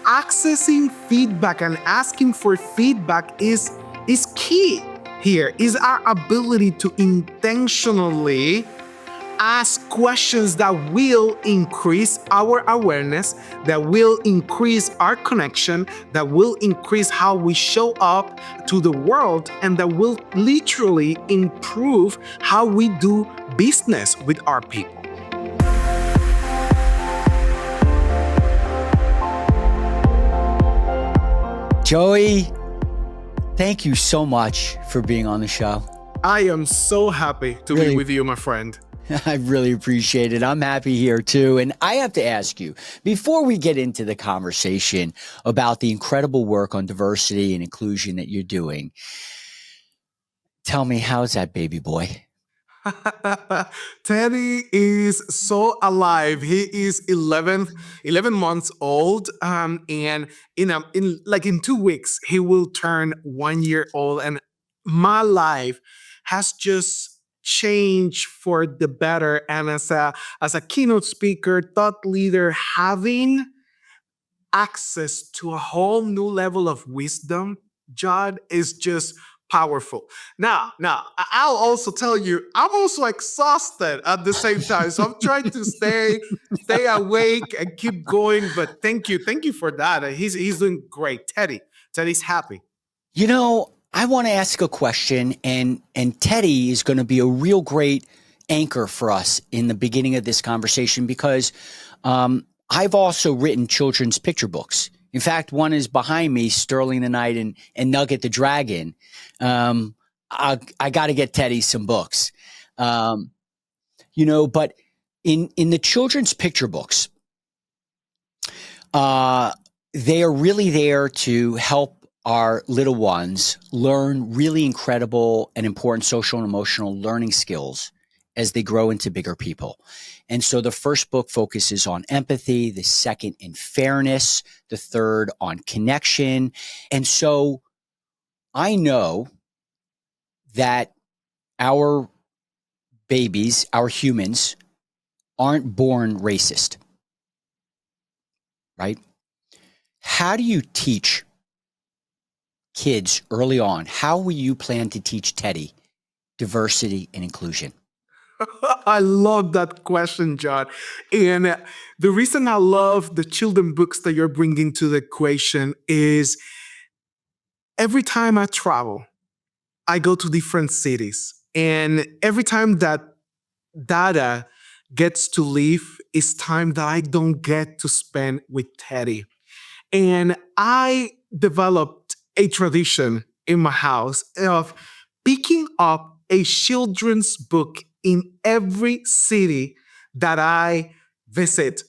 accessing feedback and asking for feedback is key here, is our ability to intentionally ask questions that will increase our awareness, that will increase our connection, that will increase how we show up to the world, and that will literally improve how we do business with our people. Joey, thank you so much for being on the show. I am so happy to be with you, my friend. I really appreciate it. I'm happy here too. And I have to ask you, before we get into the conversation about the incredible work on diversity and inclusion that you're doing, tell me, how's that baby boy? Teddy is so alive. He is 11 months old. And in 2 weeks, he will turn 1 year old. And my life has just changed for the better. And as a keynote speaker, thought leader, having access to a whole new level of wisdom, Judd, is just powerful. Now, I'll also tell you, I'm also exhausted at the same time. So I'm trying to stay awake and keep going. But thank you for that. He's doing great. Teddy's happy. You know, I want to ask a question, and Teddy is going to be a real great anchor for us in the beginning of this conversation, because I've also written children's picture books. In fact, one is behind me, Sterling the Knight and Nugget the Dragon. I got to get Teddy some books. But in the children's picture books, they are really there to help our little ones learn really incredible and important social and emotional learning skills as they grow into bigger people. And so the first book focuses on empathy, the second in fairness, the third on connection. And so I know that our babies, our humans, aren't born racist, right? How do you teach kids early on? How will you plan to teach Teddy diversity and inclusion? I love that question, Judd. And the reason I love the children books that you're bringing to the equation is every time I travel, I go to different cities. And every time that Dada gets to leave, it's time that I don't get to spend with Teddy. And I developed a tradition in my house of picking up a children's book in every city that I visit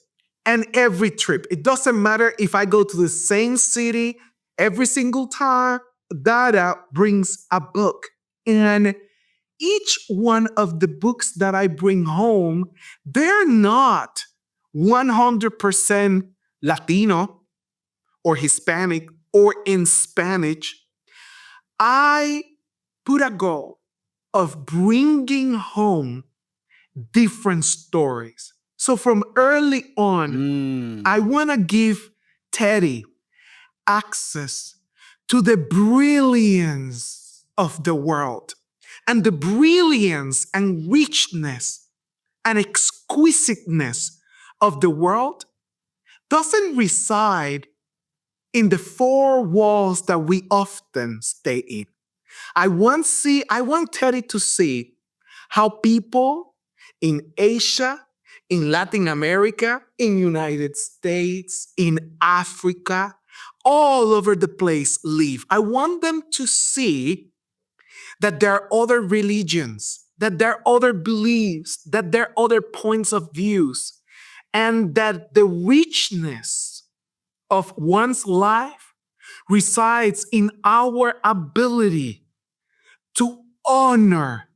and every trip. It doesn't matter if I go to the same city every single time, Dada brings a book. And each one of the books that I bring home, they're not 100% Latino or Hispanic or in Spanish. I put a goal of bringing home different stories. So from early on, I want to give Teddy access to the brilliance of the world. And the brilliance and richness and exquisiteness of the world doesn't reside in the four walls that we often stay in. I want Teddy to see how people in Asia, in Latin America, in United States, in Africa, all over the place live. I want them to see that there are other religions, that there are other beliefs, that there are other points of views, and that the richness of one's life resides in our ability to honor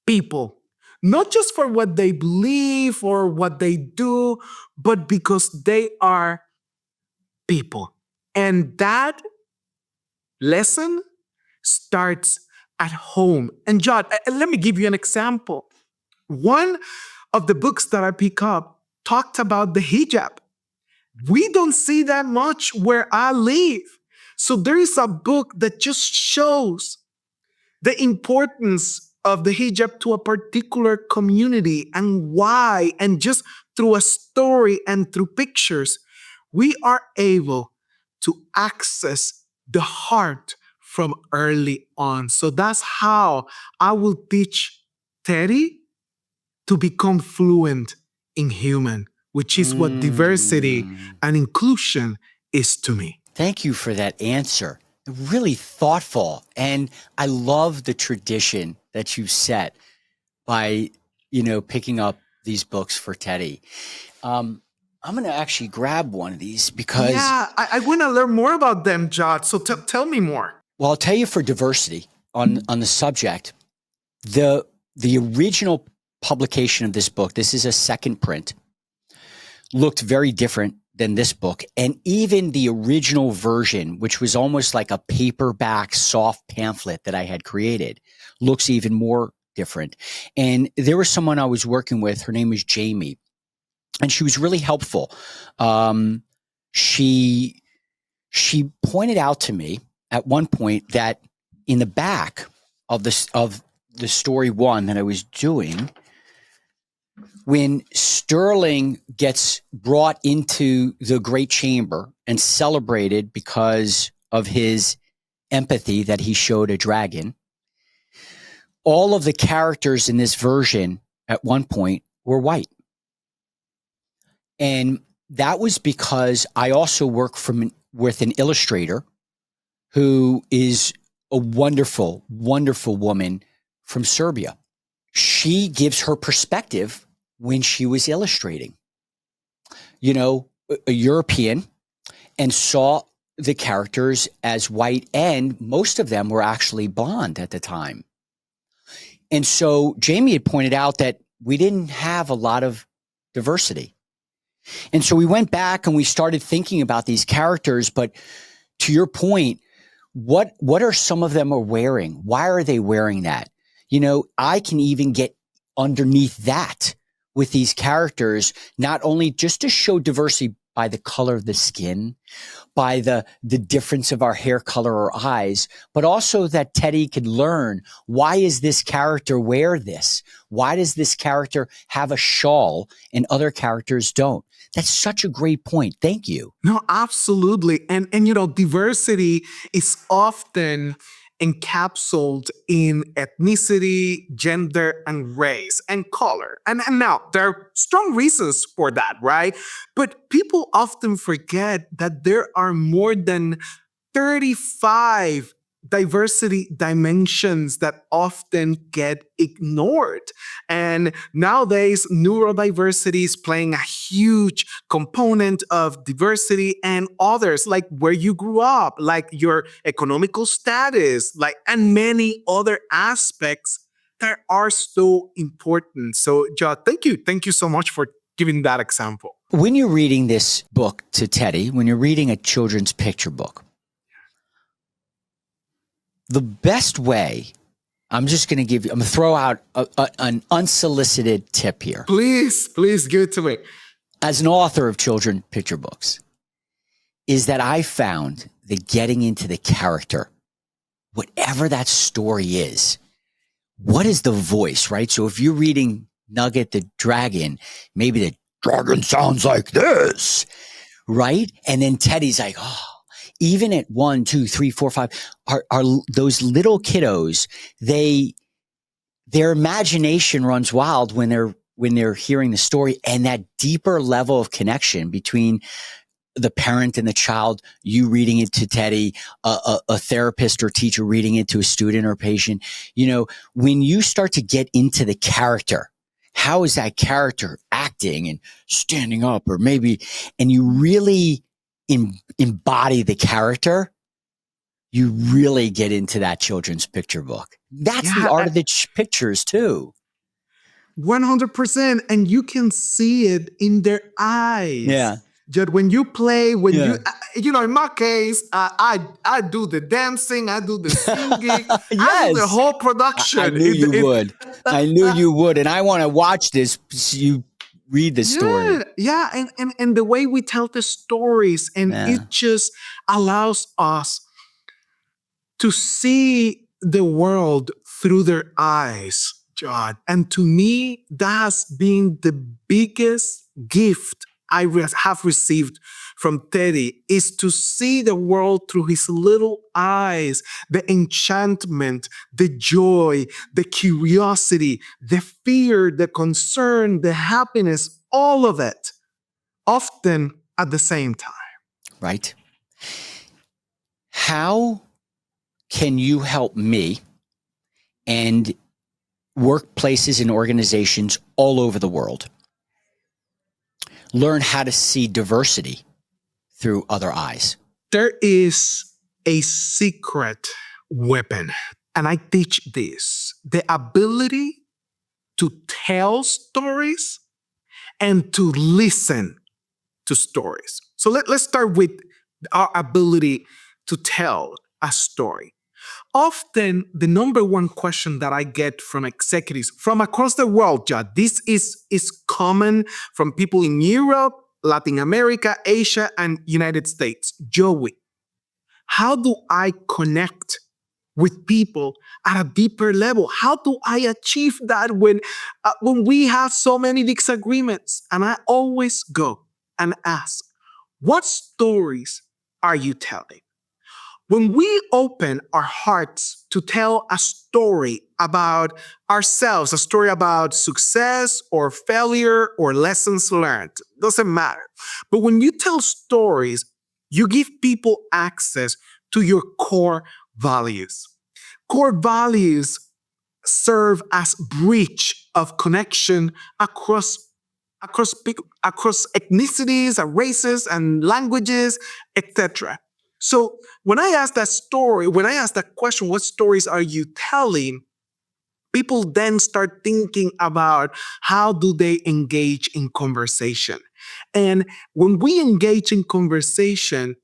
people, not just for what they believe or what they do, but because they are people. And that lesson starts at home. And Judd, let me give you an example. One of the books that I pick up talked about the hijab. We don't see that much where I live. So there is a book that just shows the importance of the hijab to a particular community and why, and just through a story and through pictures, we are able to access the heart from early on. So that's how I will teach Teddy to become fluent in human, which is what diversity and inclusion is to me. Thank you for that answer. Really thoughtful. And I love the tradition that you set by, picking up these books for Teddy. I'm going to actually grab one of these because... Yeah, I want to learn more about them, Judd. So tell me more. Well, I'll tell you, for diversity on the subject, the original publication of this book, this is a second print, looked very different than this book. And even the original version, which was almost like a paperback soft pamphlet that I had created, looks even more different. And there was someone I was working with, her name was Jamie, and she was really helpful. She pointed out to me at one point that in the back of the story one that I was doing, when Sterling gets brought into the Great Chamber and celebrated because of his empathy that he showed a dragon, all of the characters in this version at one point were white. And that was because I also work with an illustrator who is a wonderful, wonderful woman from Serbia. She gives her perspective when she was illustrating, a European, and saw the characters as white, and most of them were actually blonde at the time. And so Jamie had pointed out that we didn't have a lot of diversity. And so we went back and we started thinking about these characters. But to your point, what are some of them are wearing? Why are they wearing that? I can even get underneath that with these characters, not only just to show diversity by the color of the skin, by the difference of our hair color or eyes, but also that Teddy could learn, why is this character wear this? Why does this character have a shawl and other characters don't? That's such a great point. Thank you. No, absolutely. And diversity is often encapsulated in ethnicity, gender, and race and color. And now there are strong reasons for that, right? But people often forget that there are more than 35 diversity dimensions that often get ignored. And nowadays, neurodiversity is playing a huge component of diversity, and others like where you grew up, like your economical status, and many other aspects that are so important. So, Judd, thank you. Thank you so much for giving that example. When you're reading this book to Teddy, when you're reading a children's picture book, the best way, I'm going to throw out an unsolicited tip here. Please give it to me. As an author of children's picture books, is that I found that getting into the character, whatever that story is, what is the voice, right? So if you're reading Nugget the Dragon, maybe the dragon sounds like this, right? And then Teddy's like, oh. Even at 1, 2, 3, 4, 5, are those little kiddos, their imagination runs wild when they're hearing the story, and that deeper level of connection between the parent and the child, you reading it to Teddy, a therapist or teacher reading it to a student or patient. When you start to get into the character, how is that character acting and standing up, or maybe, and you really embody the character, you really get into that children's picture book. That's the art of the pictures too. 100%. And you can see it in their eyes. Yeah. Judd, when you play, in my case, I do the dancing, I do the singing, Yes. I do the whole production. I knew you would. I knew you would. And I want to watch this. You read the story. Yeah, and the way we tell the stories, and Yeah. it just allows us to see the world through their eyes, Judd. And to me, that's been the biggest gift have received from Teddy, is to see the world through his little eyes, the enchantment, the joy, the curiosity, the fear, the concern, the happiness, all of it, often at the same time. Right. How can you help me and workplaces and organizations all over the world learn how to see diversity through other eyes? There is a secret weapon, and I teach this: the ability to tell stories and to listen to stories. So let's start with our ability to tell a story. Often, the number one question that I get from executives from across the world, Judd, this is common from people in Europe, Latin America, Asia, and United States. Joey, how do I connect with people at a deeper level? How do I achieve that when we have so many disagreements? And I always go and ask, what stories are you telling? When we open our hearts to tell a story about ourselves, a story about success or failure or lessons learned, doesn't matter. But when you tell stories, you give people access to your core values. Core values serve as bridge of connection across ethnicities and races and languages, etc. So when I ask that question, what stories are you telling? People then start thinking about how do they engage in conversation. And when we engage in conversation,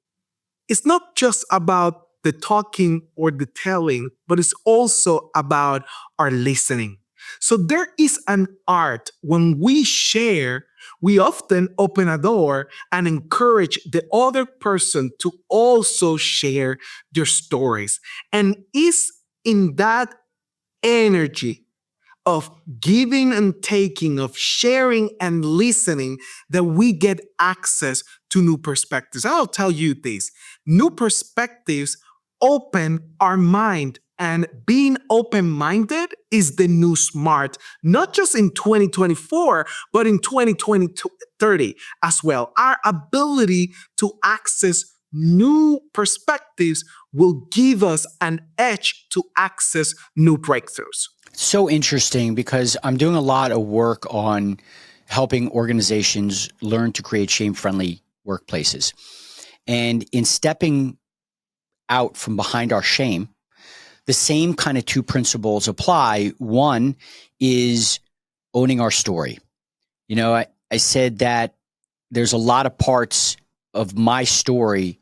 it's not just about the talking or the telling, but it's also about our listening. So there is an art when we share, we often open a door and encourage the other person to also share their stories. And it's in that energy of giving and taking, of sharing and listening, that we get access to new perspectives. I'll tell you this: new perspectives open our mind, and being open minded is the new smart, not just in 2024, but in 2030 as well. Our ability to access new perspectives will give us an edge to access new breakthroughs. So interesting, because I'm doing a lot of work on helping organizations learn to create shame-friendly workplaces. And in stepping out from behind our shame, the same kind of two principles apply. One is owning our story. You know, I said that there's a lot of parts of my story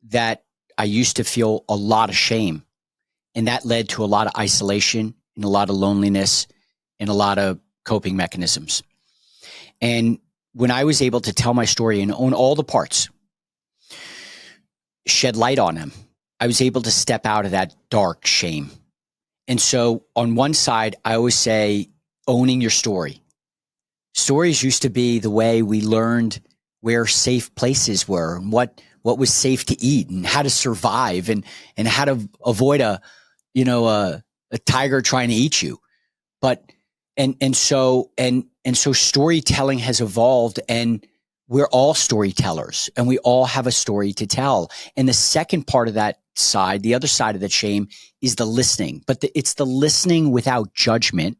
that I used to feel a lot of shame, and that led to a lot of isolation and a lot of loneliness and a lot of coping mechanisms. And when I was able to tell my story and own all the parts, shed light on them, I was able to step out of that dark shame. And so on one side, I always say owning your story. Stories used to be the way we learned where safe places were and what was safe to eat and how to survive and how to avoid a tiger trying to eat you. But and so storytelling has evolved, and we're all storytellers and we all have a story to tell. And the second part of that side, the other side of that shame, is the listening. But it's the listening without judgment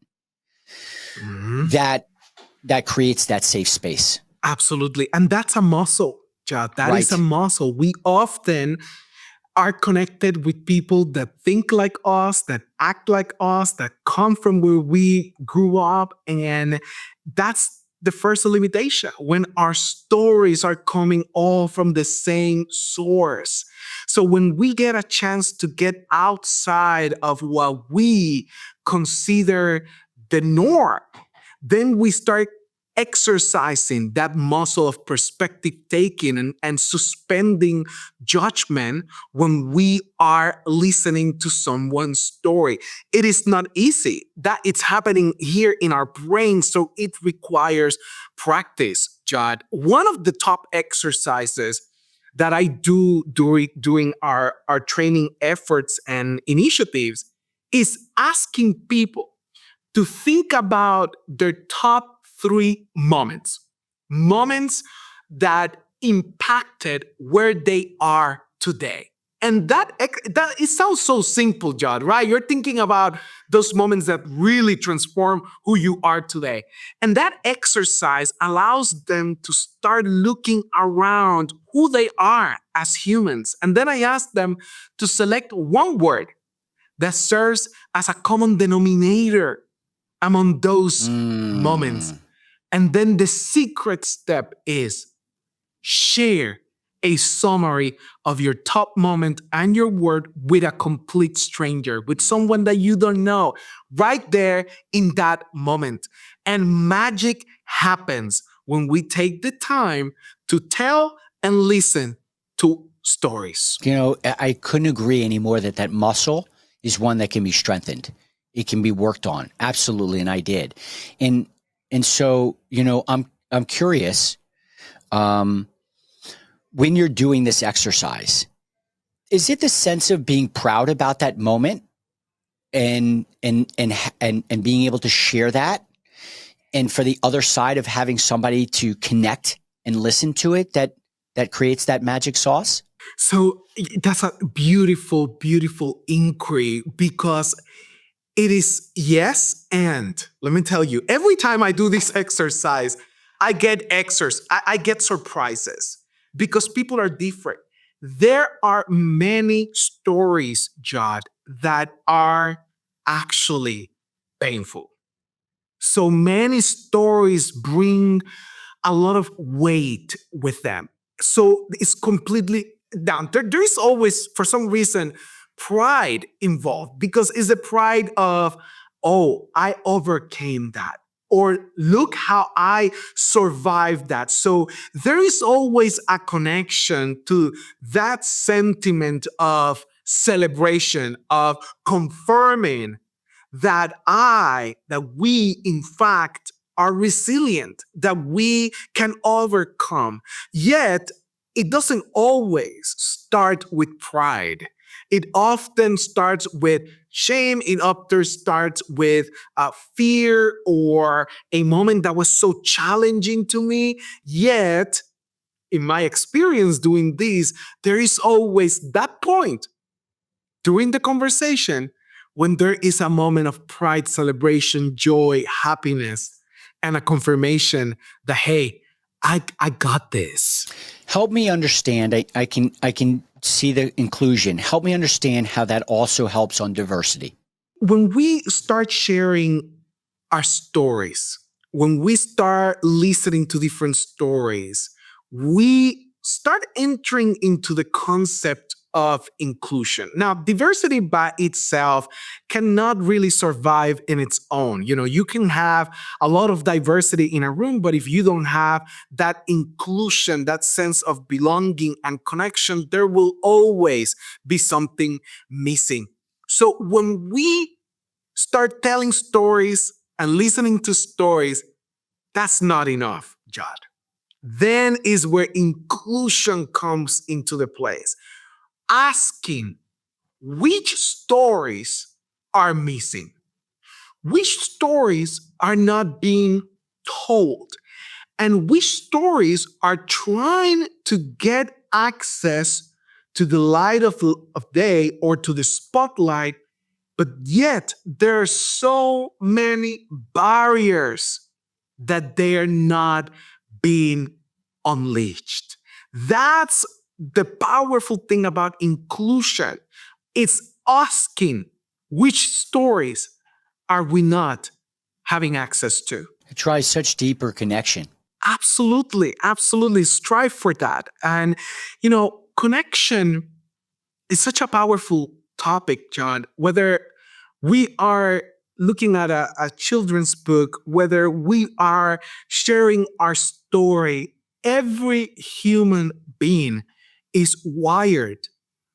that creates that safe space. Absolutely. And that's a muscle, Judd. That is a muscle. We often are connected with people that think like us, that act like us, that come from where we grew up. And that's the first limitation, when our stories are coming all from the same source. So when we get a chance to get outside of what we consider the norm, then we start exercising that muscle of perspective taking and suspending judgment when we are listening to someone's story. It is not easy. That it's happening here in our brain, so it requires practice, Judd. One of the top exercises that I do during our training efforts and initiatives is asking people to think about their top three moments that impacted where they are today. And that it sounds so simple, Judd, right? You're thinking about those moments that really transform who you are today. And that exercise allows them to start looking around who they are as humans. And then I ask them to select one word that serves as a common denominator among those moments. Mm. And then the secret step is share a summary of your top moment and your word with a complete stranger, with someone that you don't know, right there in that moment. And magic happens when we take the time to tell and listen to stories. I couldn't agree anymore that that muscle is one that can be strengthened. It can be worked on. Absolutely. And I did. And so, I'm curious, when you're doing this exercise, is it the sense of being proud about that moment and being able to share that? And for the other side of having somebody to connect and listen to it, that creates that magic sauce? So that's a beautiful, beautiful inquiry because it is yes. And let me tell you, every time I do this exercise, I get surprises because people are different. There are many stories, Judd, that are actually painful. So many stories bring a lot of weight with them. So it's completely down. There is always, for some reason, pride involved because it's the pride of, oh, I overcame that. Or look how I survived that. So there is always a connection to that sentiment of celebration, of confirming that we, in fact, are resilient, that we can overcome. Yet, it doesn't always start with pride. It often starts with shame. It often starts with fear or a moment that was so challenging to me. Yet, in my experience doing this, there is always that point during the conversation when there is a moment of pride, celebration, joy, happiness, and a confirmation that, hey, I got this. Help me understand. I can see the inclusion. Help me understand how that also helps on diversity. When we start sharing our stories, when we start listening to different stories, we start entering into the concept of inclusion. Now, diversity by itself cannot really survive in its own. You can have a lot of diversity in a room, but if you don't have that inclusion, that sense of belonging and connection, there will always be something missing. So when we start telling stories and listening to stories, that's not enough, Judd. Then is where inclusion comes into the place. Asking which stories are missing, which stories are not being told, and which stories are trying to get access to the light of day or to the spotlight, but yet there are so many barriers that they are not being unleashed. That's the powerful thing about inclusion. It's asking which stories are we not having access to. It tries such deeper connection. Absolutely, absolutely. Strive for that. And, connection is such a powerful topic, John, whether we are looking at a children's book, whether we are sharing our story, every human being is wired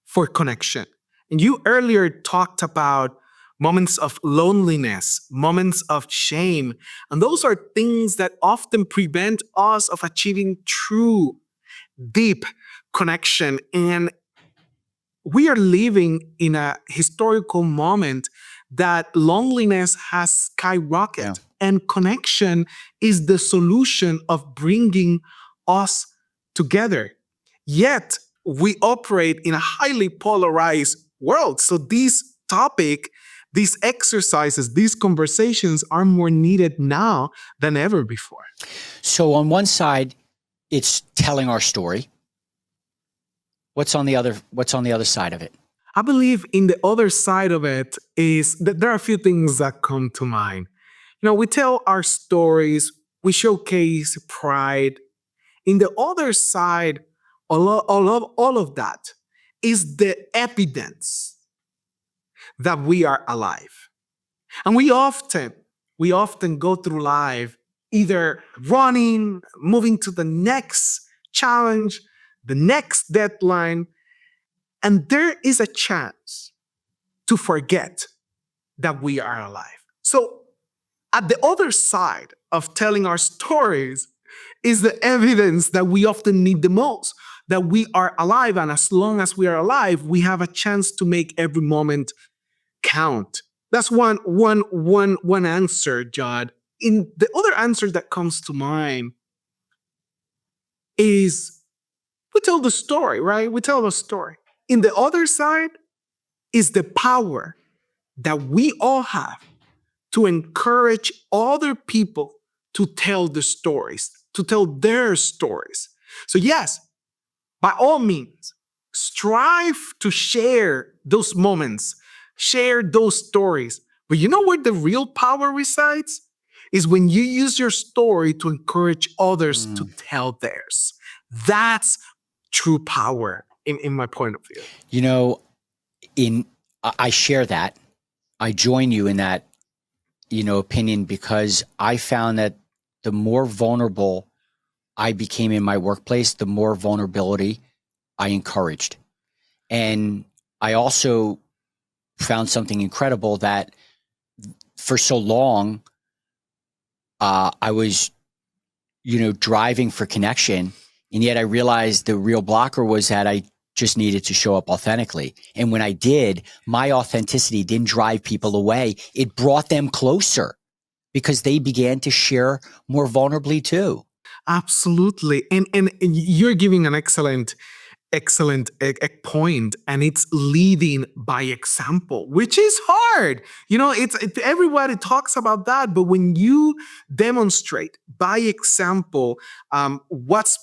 for connection. And you earlier talked about moments of loneliness, moments of shame, and those are things that often prevent us of achieving true, deep connection. And we are living in a historical moment that loneliness has Yeah. skyrocketed and connection is the solution of bringing us together. Yet we operate in a highly polarized world. So these exercises, these conversations are more needed now than ever before. So on one side, it's telling our story. What's on the other side of it? I believe in the other side of it is that there are a few things that come to mind. We tell our stories, we showcase pride. In the other side, all of that is the evidence that we are alive. And we often go through life either running, moving to the next challenge, the next deadline, and there is a chance to forget that we are alive. So, at the other side of telling our stories is the evidence that we often need the most, that we are alive. And as long as we are alive, we have a chance to make every moment count. That's one answer, Judd. In the other answer that comes to mind is we tell the story, right? We tell the story. In the other side is the power that we all have to encourage other people to tell the stories, to tell their stories. So, yes, by all means, strive to share those moments, share those stories. But you know where the real power resides? Is when you use your story to encourage others to tell theirs. That's true power in my point of view. You know, I share that. I join you in that, opinion, because I found that the more vulnerable I became in my workplace, the more vulnerability I encouraged. And I also found something incredible that for so long, I was, driving for connection. And yet I realized the real blocker was that I just needed to show up authentically. And when I did, my authenticity didn't drive people away. It brought them closer because they began to share more vulnerably too. Absolutely. And you're giving an excellent point, and it's leading by example, which is hard. Everybody talks about that, but when you demonstrate by example, what's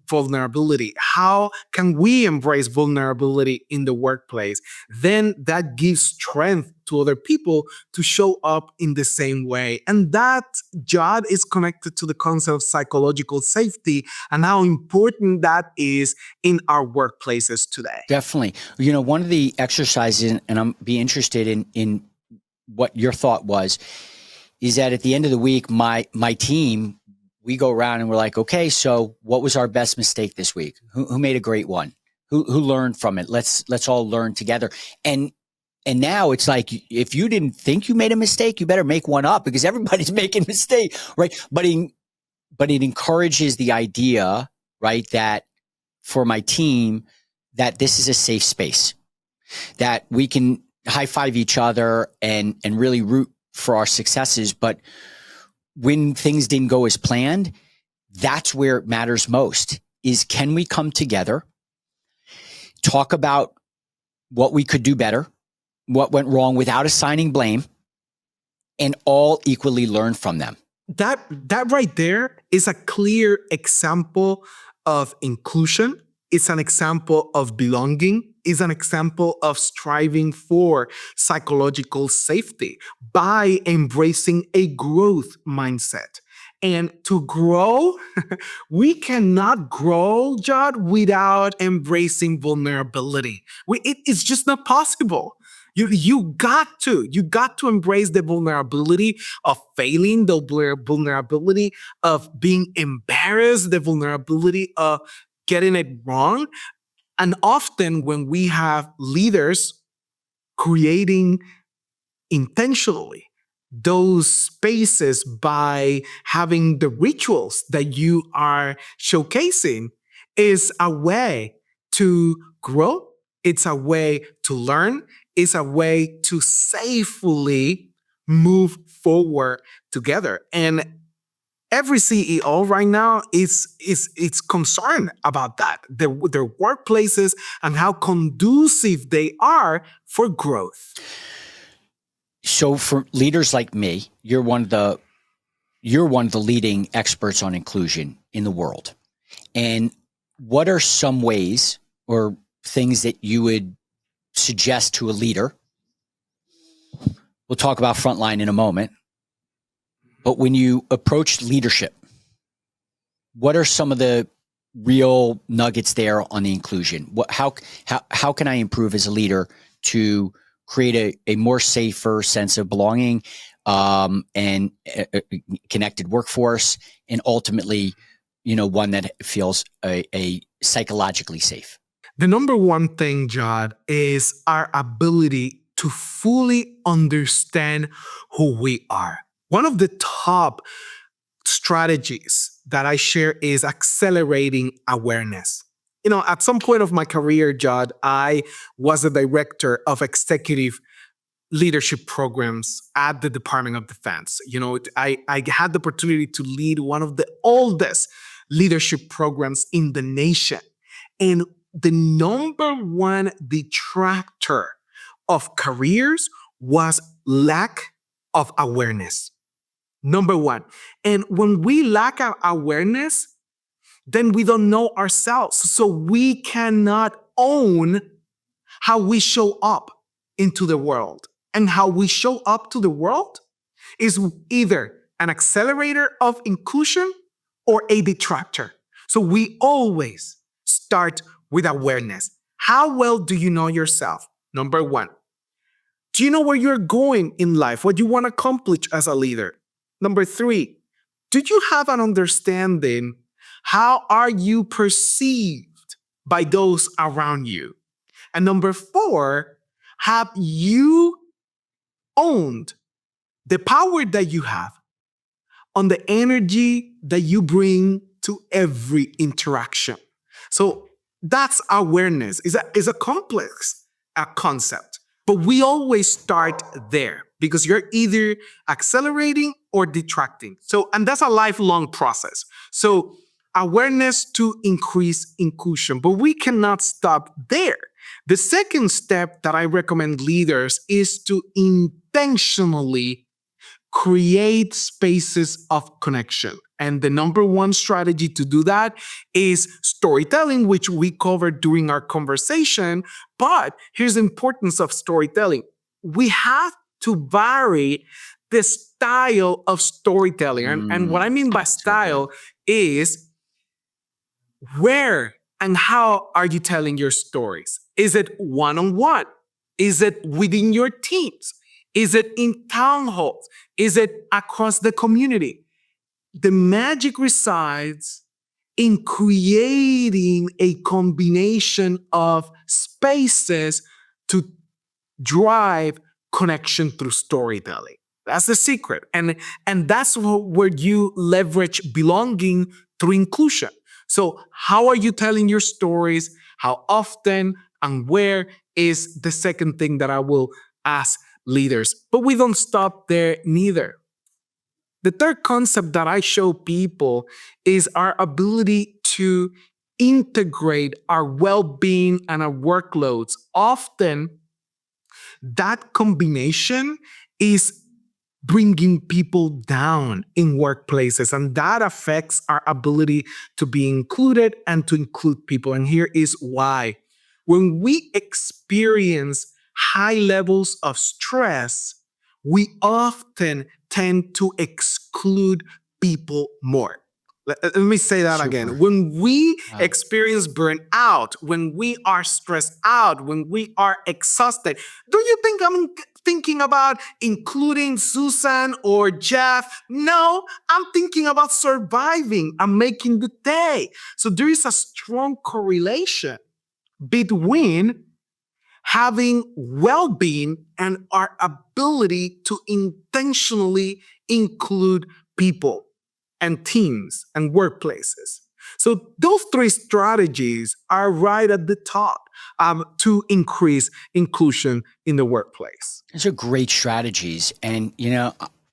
vulnerability, how can we embrace vulnerability in the workplace, then that gives strength to other people to show up in the same way. And that, Judd, is connected to the concept of psychological safety and how important that is in our workplaces today. Definitely. One of the exercises, and I'm be interested in what your thought was, is that at the end of the week, my team, we go around and we're like, okay, so what was our best mistake this week? Who made a great one? Who learned from it? Let's all learn together. And now it's like, if you didn't think you made a mistake, you better make one up because everybody's making mistakes, right? But it encourages the idea, right, that for my team, that this is a safe space, that we can high five each other and really root for our successes. But when things didn't go as planned, that's where it matters most, is can we come together, talk about what we could do better, what went wrong without assigning blame, and all equally learn from them. That right there is a clear example of inclusion. It's an example of belonging. It's an example of striving for psychological safety by embracing a growth mindset. And to grow, we cannot grow, Judd, without embracing vulnerability. It's just not possible. You got to embrace the vulnerability of failing, the vulnerability of being embarrassed, the vulnerability of getting it wrong. And often when we have leaders creating intentionally those spaces by having the rituals that you are showcasing is a way to grow. It's a way to learn. It's a way to safely move forward together. And every CEO right now is concerned about that, their workplaces and how conducive they are for growth. So for leaders like me, you're one of the leading experts on inclusion in the world. And what are some ways or things that you would suggest to a leader? We'll talk about Frontline in a moment. But when you approach leadership, what are some of the real nuggets there on the inclusion? How can I improve as a leader to create a more safer sense of belonging and a connected workforce, and ultimately, one that feels a psychologically safe? The number one thing, Judd, is our ability to fully understand who we are. One of the top strategies that I share is accelerating awareness. At some point of my career, Judd, I was a director of executive leadership programs at the Department of Defense. I had the opportunity to lead one of the oldest leadership programs in the nation. And the number one detractor of careers was lack of awareness. Number one. And when we lack our awareness, then we don't know ourselves. So we cannot own how we show up into the world. And how we show up to the world is either an accelerator of inclusion or a detractor. So we always start with awareness. How well do you know yourself? Number one. Do you know where you're going in life, what you want to accomplish as a leader? Number three, do you have an understanding how are you perceived by those around you? And number four, have you owned the power that you have on the energy that you bring to every interaction? So that's awareness. It's a complex concept, but we always start there because you're either accelerating or detracting. And that's a lifelong process. So awareness to increase inclusion, but we cannot stop there. The second step that I recommend leaders is to intentionally create spaces of connection. And the number one strategy to do that is storytelling, which we covered during our conversation. But here's the importance of storytelling. We have to vary the style of storytelling. And what I mean by style is where and how are you telling your stories? Is it one-on-one? Is it within your teams? Is it in town halls? Is it across the community? The magic resides in creating a combination of spaces to drive connection through storytelling. That's the secret. And that's where you leverage belonging through inclusion. So how are you telling your stories? How often and where is the second thing that I will ask leaders. But we don't stop there neither. The third concept that I show people is our ability to integrate our well-being and our workloads. Often, that combination is bringing people down in workplaces, and that affects our ability to be included and to include people. And here is why. When we experience high levels of stress, we often tend to exclude people more. Let me say that Super. again. When we Wow. experience burnout, when we are stressed out, when we are exhausted, do you think I'm thinking about including Susan or Jeff? No, I'm thinking about surviving and making the day. So there is a strong correlation between having well-being and our ability to intentionally include people and teams and workplaces. So those three strategies are right at the top to increase inclusion in the workplace. Those are great strategies. And,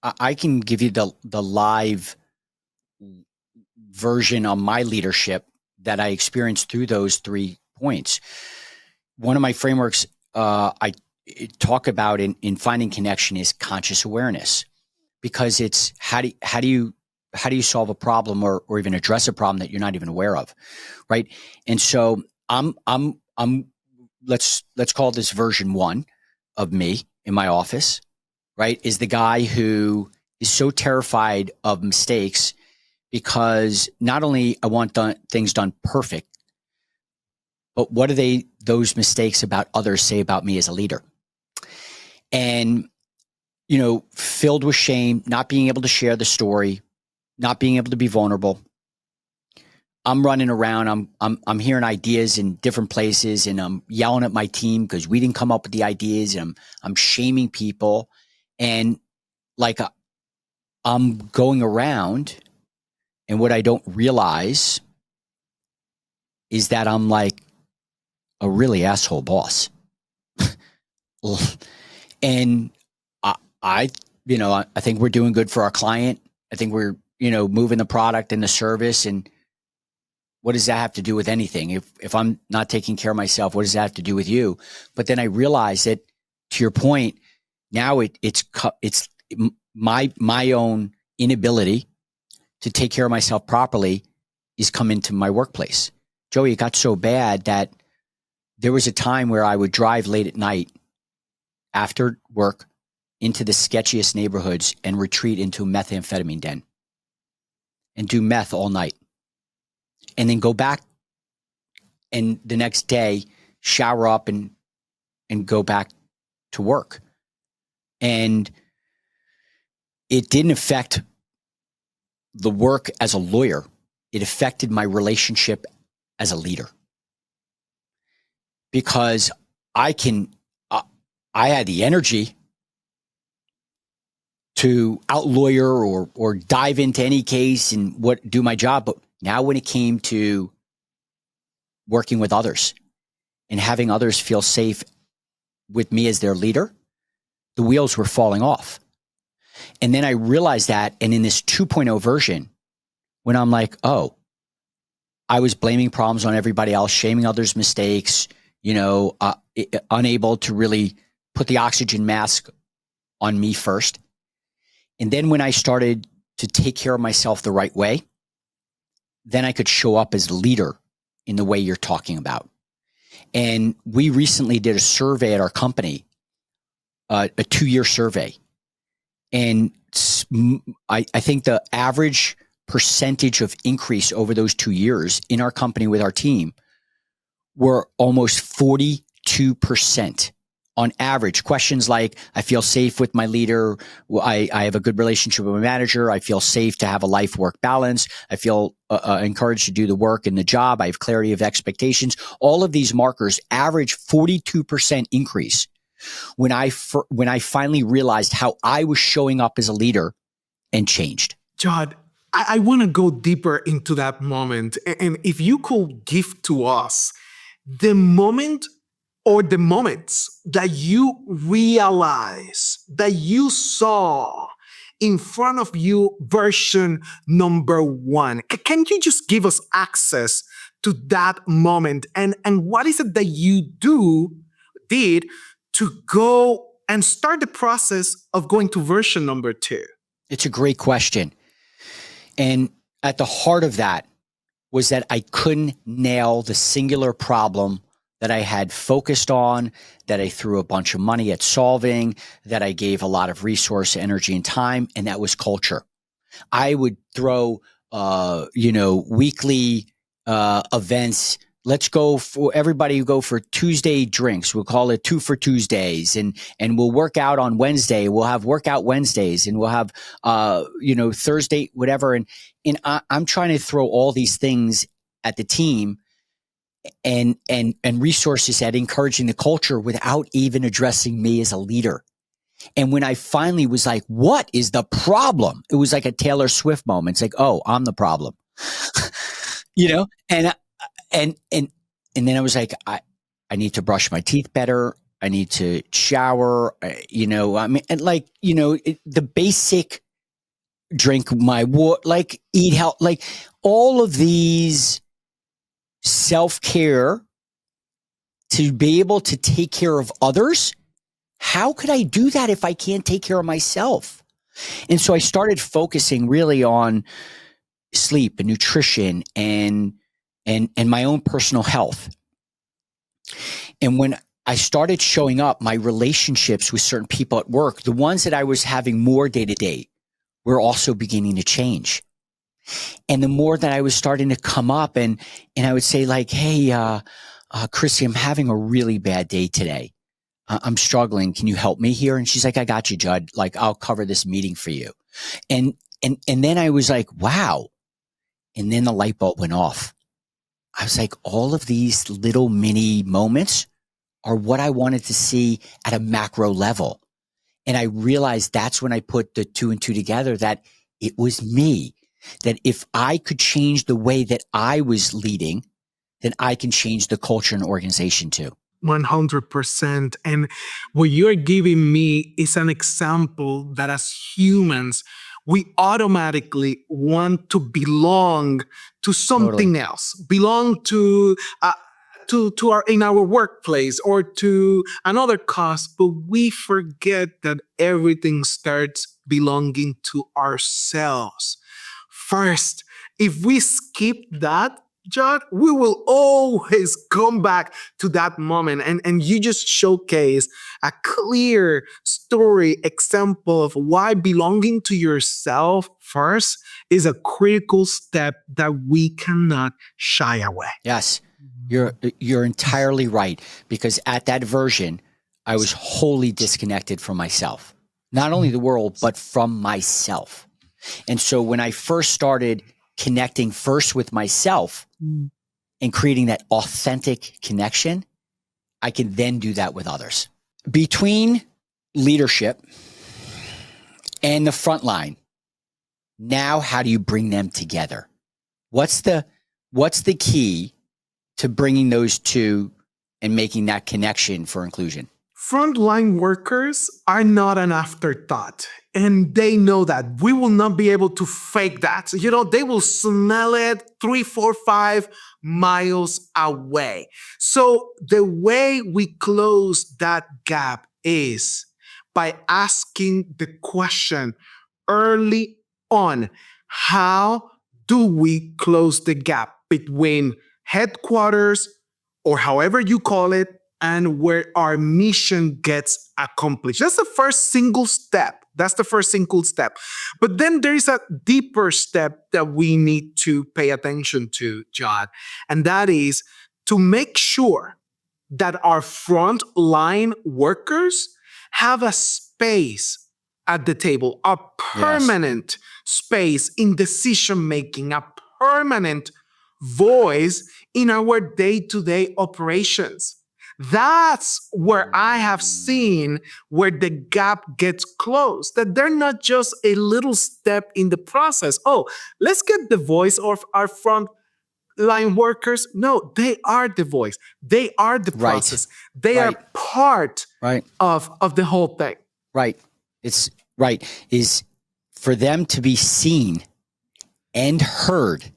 I can give you the live version on my leadership that I experienced through those 3 points. One of my frameworks I talk about in finding connection is conscious awareness, because it's how do you solve a problem or even address a problem that you're not even aware of, right? And so I'm let's call this version 1 of me in my office, right? Is the guy who is so terrified of mistakes, because not only I want things done perfect, but what do those mistakes about others say about me as a leader? And, filled with shame, not being able to share the story, not being able to be vulnerable. I'm running around. I'm hearing ideas in different places, and I'm yelling at my team because we didn't come up with the ideas, and I'm shaming people, and like I'm going around, and what I don't realize is that I'm like a really asshole boss. And I think we're doing good for our client. I think we're, moving the product and the service. And what does that have to do with anything? If I'm not taking care of myself, what does that have to do with you? But then I realized that, to your point, now it's my own inability to take care of myself properly is come into my workplace. Joey, it got so bad that there was a time where I would drive late at night after work into the sketchiest neighborhoods and retreat into a methamphetamine den and do meth all night, and then go back and the next day shower up and go back to work. And it didn't affect the work as a lawyer. It affected my relationship as a leader, because I had the energy to out-lawyer or dive into any case and do my job. But now when it came to working with others and having others feel safe with me as their leader, the wheels were falling off. And then I realized that, and in this 2.0 version, when I'm like, oh, I was blaming problems on everybody else, shaming others' mistakes, unable to really put the oxygen mask on me first. And then when I started to take care of myself the right way, then I could show up as a leader in the way you're talking about. And we recently did a survey at our company, a 2-year survey. And I think the average percentage of increase over those 2 years in our company with our team were almost 42%. On average, questions like, I feel safe with my leader, I have a good relationship with my manager, I feel safe to have a life-work balance, I feel encouraged to do the work and the job, I have clarity of expectations. All of these markers average 42% increase when I finally realized how I was showing up as a leader and changed. Judd, I want to go deeper into that moment. And if you could give to us the moment or the moments that you realize that you saw in front of you version number 1. Can you just give us access to that moment? And what is it that you did to go and start the process of going to version number 2? It's a great question. And at the heart of that was that I couldn't nail the singular problem that I had focused on, that I threw a bunch of money at solving, that I gave a lot of resource, energy, and time, and that was culture. I would throw weekly events. Let's go for everybody go for Tuesday drinks. We'll call it 2 for Tuesdays, and we'll work out on Wednesday. We'll have workout Wednesdays, and we'll have Thursday, whatever. I'm trying to throw all these things at the team and resources at encouraging the culture without even addressing me as a leader. And when I finally was like, what is the problem? It was like a Taylor Swift moment. It's like, oh, I'm the problem. And then I was like, I need to brush my teeth better. I need to shower, the basic drink my water, like eat health, like all of these self-care to be able to take care of others. How could I do that if I can't take care of myself? And so I started focusing really on sleep and nutrition and my own personal health. And when I started showing up, my relationships with certain people at work, the ones that I was having more day to day, were also beginning to change. And the more that I was starting to come up and I would say like, hey, Chrissy, I'm having a really bad day today. I'm struggling. Can you help me here? And she's like, I got you, Judd. Like, I'll cover this meeting for you. And then I was like, wow. And then the light bulb went off. I was like, all of these little mini moments are what I wanted to see at a macro level. And I realized that's when I put the 2 and 2 together, that it was me, that if I could change the way that I was leading, then I can change the culture and organization too. 100%. And what you're giving me is an example that as humans, we automatically want to belong to something else, belong to our in our workplace or to another cause, but we forget that everything starts belonging to ourselves first. If we skip that, Judd, we will always come back to that moment. And you just showcase a clear story example of why belonging to yourself first is a critical step that we cannot shy away. Yes, you're entirely right. Because at that version, I was wholly disconnected from myself. Not only the world, but from myself. And so when I first started connecting first with myself and creating that authentic connection, I can then do that with others. Between leadership and the front line, now how do you bring them together? What's the key to bringing those two and making that connection for inclusion? Frontline workers are not an afterthought, and they know that. We will not be able to fake that. They will smell it 3, 4, 5 miles away. So the way we close that gap is by asking the question early on, how do we close the gap between headquarters, or however you call it, and where our mission gets accomplished? That's the first single step. But then there is a deeper step that we need to pay attention to, Judd, and that is to make sure that our frontline workers have a space at the table, a permanent space in decision making, a permanent voice in our day-to-day operations. That's where I have seen where the gap gets closed, that they're not just a little step in the process. Oh, let's get the voice of our front line workers. No, they are the voice. They are the process. They are part of the whole thing. Right. It's right. Is for them to be seen and heard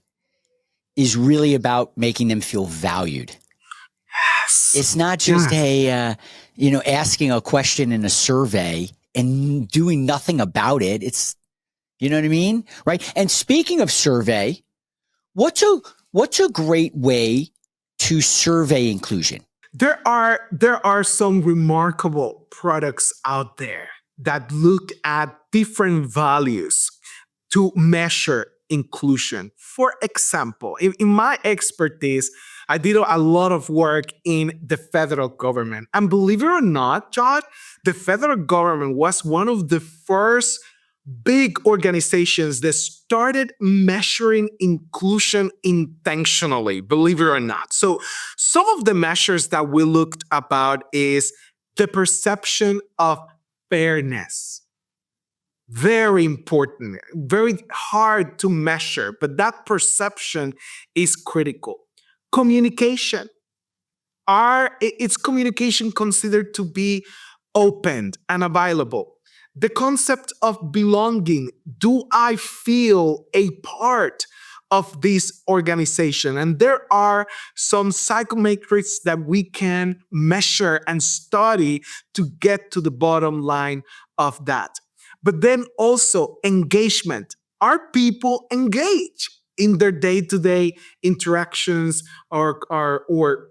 is really about making them feel valued. Yes. It's not just asking a question in a survey and doing nothing about it. It's, you know what I mean? Right. And speaking of survey, what's a great way to survey inclusion? There are some remarkable products out there that look at different values to measure inclusion. For example, in my expertise, I did a lot of work in the federal government. And believe it or not, Judd, the federal government was one of the first big organizations that started measuring inclusion intentionally, believe it or not. So some of the measures that we looked about is the perception of fairness. Very important, very hard to measure, but that perception is critical. Communication. Is communication considered to be open and available? The concept of belonging. Do I feel a part of this organization? And there are some psychometrics that we can measure and study to get to the bottom line of that. But then also engagement. Are people engaged in their day-to-day interactions or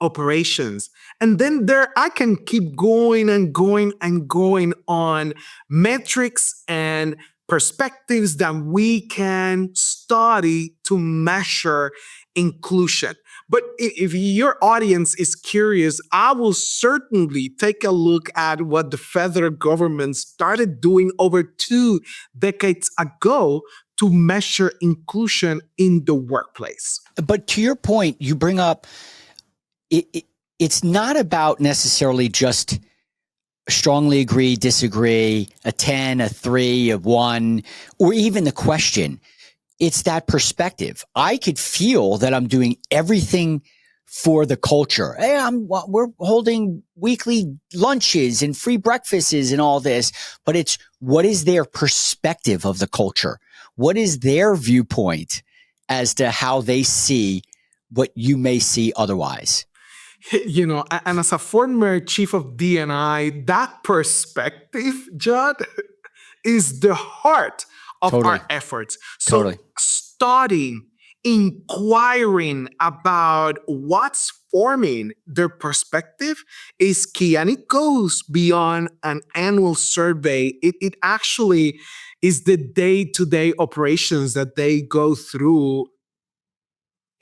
operations? And then there, I can keep going and going and going on metrics and perspectives that we can study to measure inclusion. But if your audience is curious, I will certainly take a look at what the federal government started doing over 2 decades ago to measure inclusion in the workplace. But to your point, you bring up it's not about necessarily just strongly agree, disagree, a 10, a 3, a 1, or even the question. It's that perspective. I could feel that I'm doing everything for the culture. Hey, we're holding weekly lunches and free breakfasts and all this, but it's what is their perspective of the culture? What is their viewpoint as to how they see what you may see otherwise? You know, and as a former chief of D&I, that perspective, Judd, is the heart of our efforts. So studying, inquiring about what's forming their perspective is key. And it goes beyond an annual survey. It actually is the day-to-day operations that they go through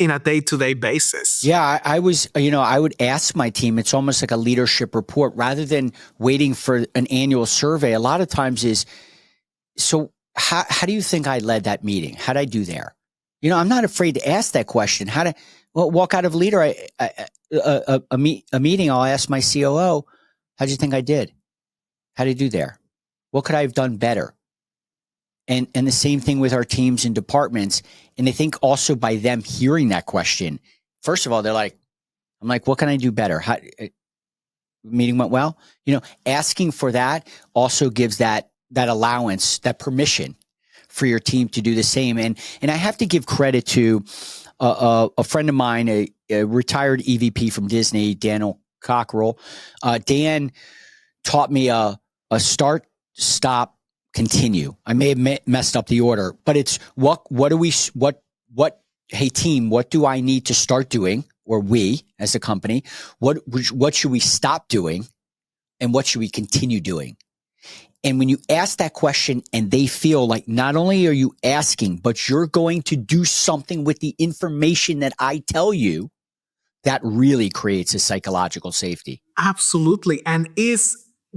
in a day-to-day basis. Yeah, I would ask my team, it's almost like a leadership report rather than waiting for an annual survey. A lot of times is, so how do you think I led that meeting? How'd I do there? You know, I'm not afraid to ask that question. Walk out of leader, a meeting, I'll ask my COO, how'd you think I did? How'd I do there? What could I have done better? And the same thing with our teams and departments. And I think also by them hearing that question, first of all, I'm like, what can I do better? Meeting went well? You know, asking for that also gives that allowance, that permission for your team to do the same. And I have to give credit to a friend of mine, a retired EVP from Disney, Daniel Cockrell. Dan taught me a start, stop, continue. I may have messed up the order, but it's hey team, what do I need to start doing, or we as a company, what should we stop doing, and what should we continue doing? And when you ask that question and they feel like not only are you asking, but you're going to do something with the information that I tell you, that really creates a psychological safety. Absolutely. And is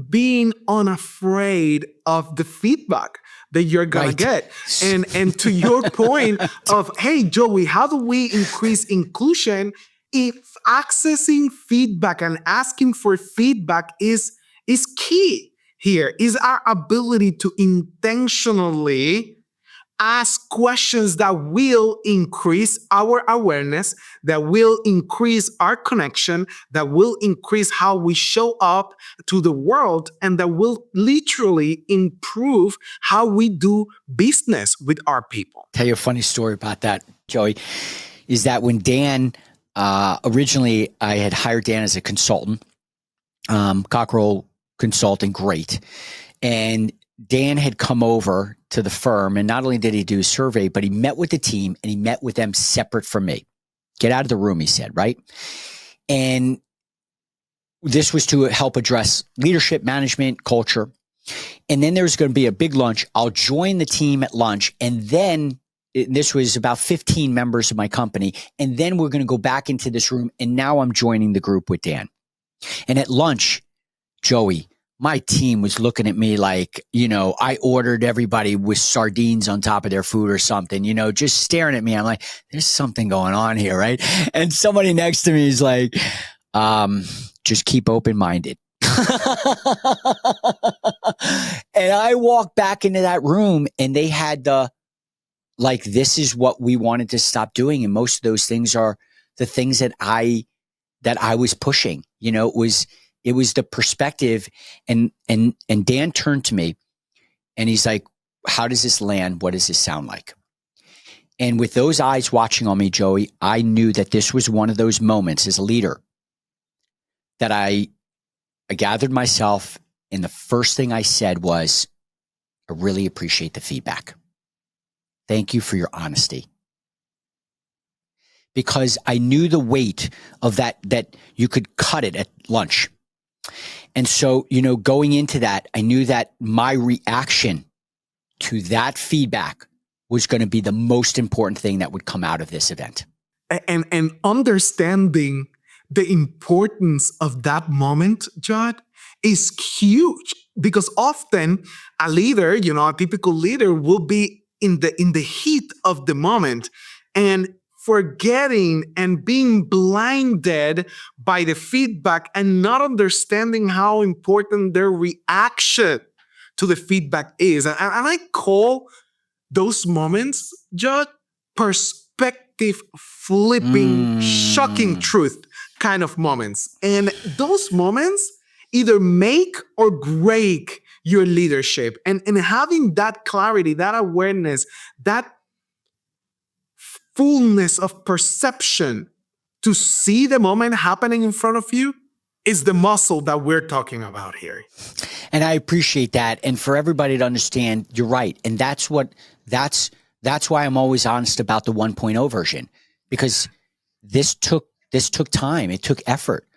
being unafraid of the feedback that you're gonna get. And to your point of, hey, Joey, how do we increase inclusion? If accessing feedback and asking for feedback is key here, is our ability to intentionally ask questions that will increase our awareness, that will increase our connection, that will increase how we show up to the world, and that will literally improve how we do business with our people. Tell you a funny story about that, Joey, is that when Dan, originally I had hired Dan as a consultant, Cockrell Consulting, great. And Dan had come over to the firm, and not only did he do a survey, but he met with the team and he met with them separate from me. Get out of the room, he said, right? And this was to help address leadership, management, culture. And then there's going to be a big lunch. I'll join the team at lunch, and then this was about 15 members of my company. And then we're going to go back into this room. And now I'm joining the group with Dan. And at lunch, Joey, my team was looking at me like, I ordered everybody with sardines on top of their food or something, just staring at me. I'm like, there's something going on here, right? And somebody next to me is like, just keep open-minded. And I walked back into that room and they had this is what we wanted to stop doing. And most of those things are the things that I was pushing. It was the perspective. And Dan turned to me and he's like, how does this land? What does this sound like? And with those eyes watching on me, Joey, I knew that this was one of those moments as a leader that I gathered myself, and the first thing I said was, I really appreciate the feedback. Thank you for your honesty. Because I knew the weight of that you could cut it at lunch. And so, going into that, I knew that my reaction to that feedback was going to be the most important thing that would come out of this event. And understanding the importance of that moment, Judd, is huge, because often a leader, a typical leader will be in the heat of the moment and forgetting and being blinded by the feedback and not understanding how important their reaction to the feedback is. And I call those moments, Judd, perspective flipping, shocking truth kind of moments. And those moments either make or break your leadership. And having that clarity, that awareness, that fullness of perception to see the moment happening in front of you is the muscle that we're talking about here. And I appreciate that. And for everybody to understand, you're right. And that's why I'm always honest about the 1.0 version, because this took time. It took effort.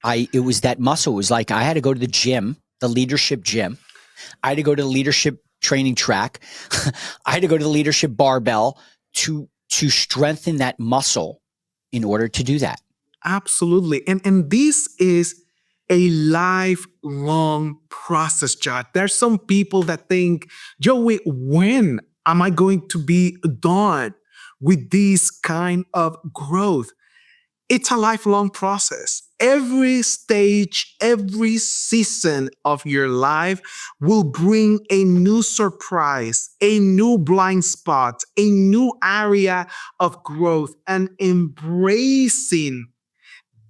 It was that muscle. It was like I had to go to the gym, the leadership gym. I had to go to the leadership training track. I had to go to the leadership barbell to strengthen that muscle in order to do that. Absolutely. And this is a lifelong process, Judd. There's some people that think, Joey, when am I going to be done with this kind of growth? It's a lifelong process. Every stage, every season of your life will bring a new surprise, a new blind spot, a new area of growth, and embracing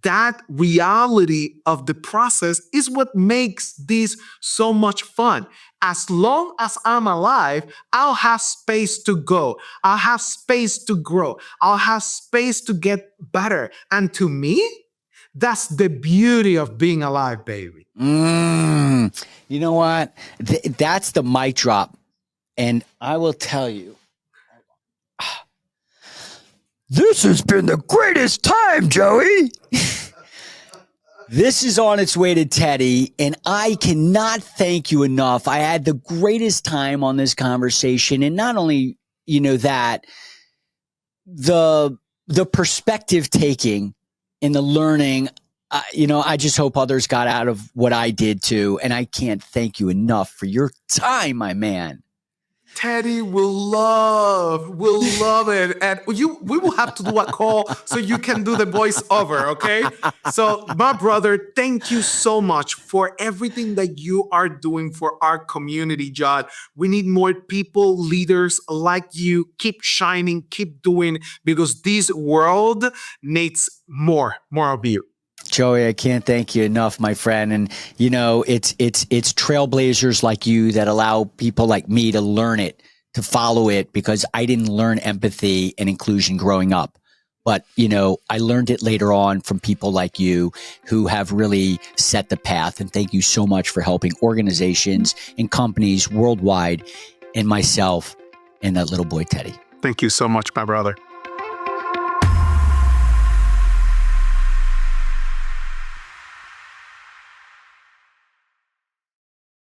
that reality of the process is what makes this so much fun. As long as I'm alive, I'll have space to go. I'll have space to grow. I'll have space to get better. And to me, that's the beauty of being alive, baby. You know what? That's the mic drop. And I will tell you, this has been the greatest time, Joey. This is on its way to Teddy, and I cannot thank you enough. I had the greatest time on this conversation, and not only, that, the perspective taking and the learning, I just hope others got out of what I did too, and I can't thank you enough for your time, my man. Teddy will love it. And we will have to do a call so you can do the voiceover, okay? So, my brother, thank you so much for everything that you are doing for our community, Judd. We need more people, leaders like you. Keep shining, keep doing, because this world needs more of you. Joey, I can't thank you enough, my friend. And it's trailblazers like you that allow people like me to learn it, to follow it, because I didn't learn empathy and inclusion growing up. But, I learned it later on from people like you who have really set the path. And thank you so much for helping organizations and companies worldwide, and myself and that little boy, Teddy. Thank you so much, my brother.